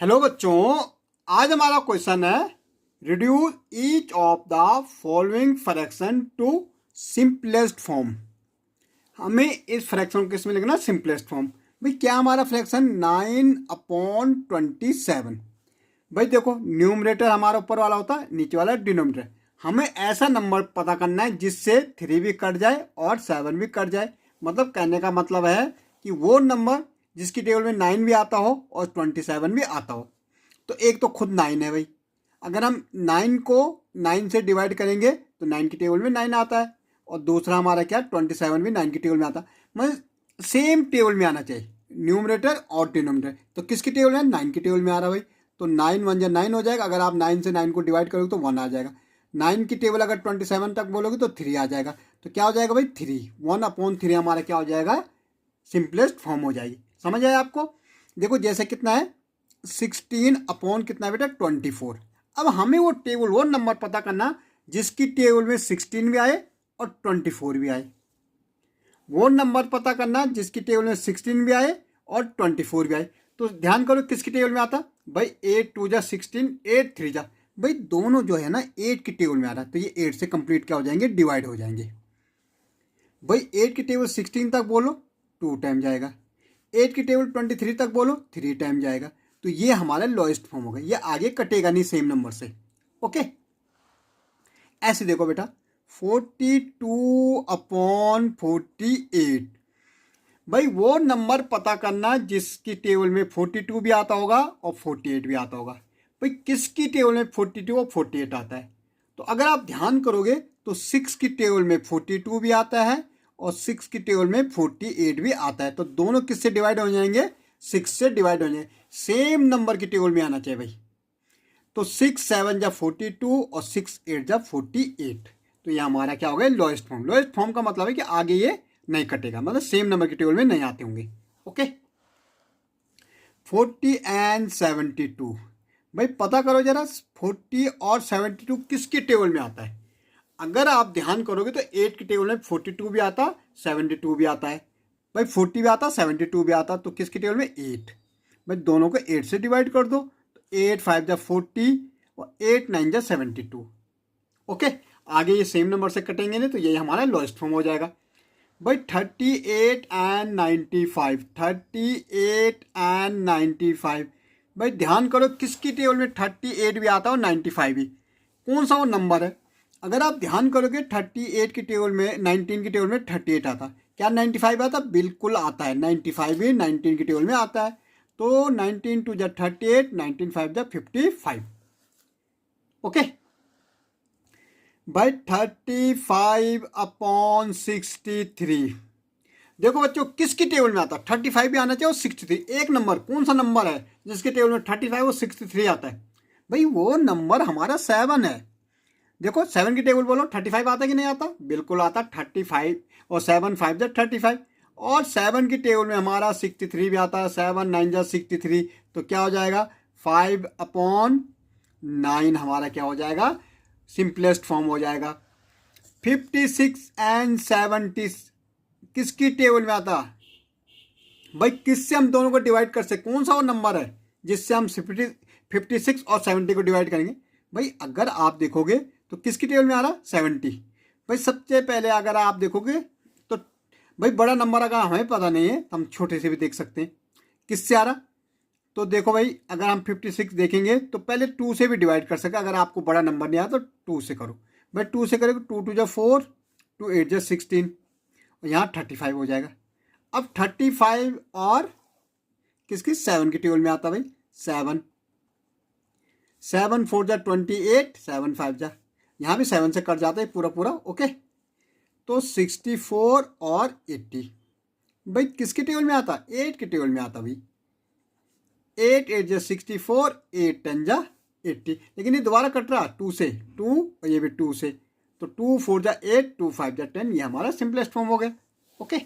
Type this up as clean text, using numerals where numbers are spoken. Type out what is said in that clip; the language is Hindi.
हेलो बच्चों, आज हमारा क्वेश्चन है reduce each of the following fraction to simplest form. हमें इस फ्रैक्शन को किसमें लिखना? Simplest form. भाई क्या हमारा फ्रैक्शन 9/27। भाई देखो, न्यूमरेटर हमारा ऊपर वाला होता है, नीचे वाला डिनोमिनेटर। हमें ऐसा नंबर पता करना है जिससे 3 भी कट जाए और 7 भी कट जाए। मतलब कहने का मतलब है कि वो नंबर जिसकी टेबल में 9 भी आता हो और 27 भी आता हो। तो एक तो खुद 9 है भाई। अगर हम 9 को 9 से डिवाइड करेंगे तो 9 की टेबल में 9 आता है, और दूसरा हमारा क्या, 27 भी 9 की टेबल में आता है। मतलब सेम टेबल में आना चाहिए, न्यूमरेटर और डिनोमिनेटर। तो किसकी टेबल में? 9 की टेबल में आ रहा है भाई। तो 9 1 जा 9 हो जाएगा। अगर आप 9 से 9 को डिवाइड करोगे तो 1 आ जाएगा। 9 की टेबल अगर 27 तक बोलोगे तो 3 आ जाएगा। तो क्या हो जाएगा भाई? 3 1/3 हमारा क्या हो जाएगा? सिंपलेस्ट फॉर्म हो जाएगी। समझ आया आपको? देखो जैसे कितना है, 16 अपॉन कितना बेटा? 24। अब हमें वो टेबल, वो नंबर पता करना जिसकी टेबल में 16 भी आए और 24 भी आए। वो नंबर पता करना जिसकी टेबल में 16 भी आए और 24 भी आए। तो ध्यान करो किसकी टेबल में आता भाई? 8 2 जा 16, 8 3 जा। भाई दोनों जो है ना 8 की टेबल में आ रहा है, तो ये 8 से कंप्लीट क्या हो जाएंगे? डिवाइड हो जाएंगे। भाई 8 की टेबल 16 तक बोलो 2 टाइम जाएगा। 8 की टेबल 23 तक बोलो 3 टाइम जाएगा। तो ये हमारा लोएस्ट फॉर्म होगा, ये आगे कटेगा नहीं सेम नंबर से। ओके, ऐसे देखो बेटा, 42/48। भाई वो नंबर पता करना जिसकी टेबल में 42 भी आता होगा और 48 भी आता होगा। भाई किसकी टेबल में 42 और 48 आता है? तो अगर आप ध्यान करोगे तो 6 की टेबल में 42 भी आता है और 6 की टेबल में 48 भी आता है। तो दोनों किससे डिवाइड हो जाएंगे? 6 से डिवाइड हो जाएंगे। सेम नंबर की टेबल में आना चाहिए भाई। तो 6 7 जा 42 और 6 8 जा 48। तो ये हमारा क्या हो गया? Lowest form. लोएस्ट फॉर्म का मतलब है कि आगे ये नहीं कटेगा, मतलब सेम नंबर की टेबल में नहीं आते होंगे। Okay, 40 and 72। भाई पता करो जरा, 40 और 72 किसकी टेबल में आता है? अगर आप ध्यान करोगे तो 8 की टेबल में 42 भी आता, 72 भी आता है। भाई 40 भी आता, 72 भी आता, तो किसकी टेबल में? 8। भाई दोनों को 8 से डिवाइड कर दो, तो 8 5 जा 40 और 8 9 जा 72। ओके, आगे ये सेम नंबर से कटेंगे नहीं, तो यही हमारा लोएस्ट फॉर्म हो जाएगा। भाई 38 एंड 95, 38 एंड 95। भाई ध्यान करो किसकी टेबल में 38 भी आता है और 95 भी? कौन सा वो नंबर है? अगर आप ध्यान करोगे 38 की टेबल में, 19 की टेबल में 38 आता, क्या 95 आता? बिल्कुल आता है। 95 भी 19 की टेबल में आता है। तो 19 2 जा 38, 19 5 जा 55। ओके भाई 35/63। देखो बच्चों किसकी टेबल में आता है? 35 भी आना चाहिए और 63। एक नंबर, कौन सा नंबर है जिसके टेबल में 35 और 63 आता है? भाई वो नंबर हमारा 7 है। देखो 7 की टेबल बोलो, 35 आता कि नहीं आता? बिल्कुल आता। 35 और 7 5 जा 35। और 7 की टेबल में हमारा 63 भी आता है। 7 9 जा 63। तो क्या हो जाएगा? 5/9 हमारा क्या हो जाएगा? सिंपलेस्ट फॉर्म हो जाएगा। 56 एंड 70 किसकी टेबल में आता? भाई किससे हम दोनों को डिवाइड कर सकते? कौन सा वो नंबर है जिससे हम 56 और 70 को डिवाइड करेंगे? भाई अगर आप देखोगे तो किसकी टेबल में आ रहा? 70। भाई सबसे पहले अगर आप देखोगे तो भाई बड़ा नंबर अगर हमें पता नहीं है तो हम छोटे से भी देख सकते हैं। किससे आ रहा? तो देखो भाई, अगर हम 56 देखेंगे तो पहले 2 से भी डिवाइड कर सकते। अगर आपको बड़ा नंबर नहीं आया तो 2 से करो। भाई 2 से करोगे 2 2 जा 4, 2 8 जा 16 और यहाँ 35 हो जाएगा। अब 35 और किसकी? 7 की टेबल में आता भाई। 7 7 4 जा 28, 7 5 जा, यहाँ भी 7 से कट जाता है पूरा पूरा। ओके, तो 64 और 80। भाई किसकी टेबल में आता? 8 की टेबल में आता भाई। 8 8 जा 64, 8 10 जा 80। लेकिन ये दोबारा कट रहा 2 से, 2 और ये भी 2 से। तो 2 4 जा 8, 2 5 जा 10। ये हमारा सिंपलेस्ट फॉर्म हो गया। ओके।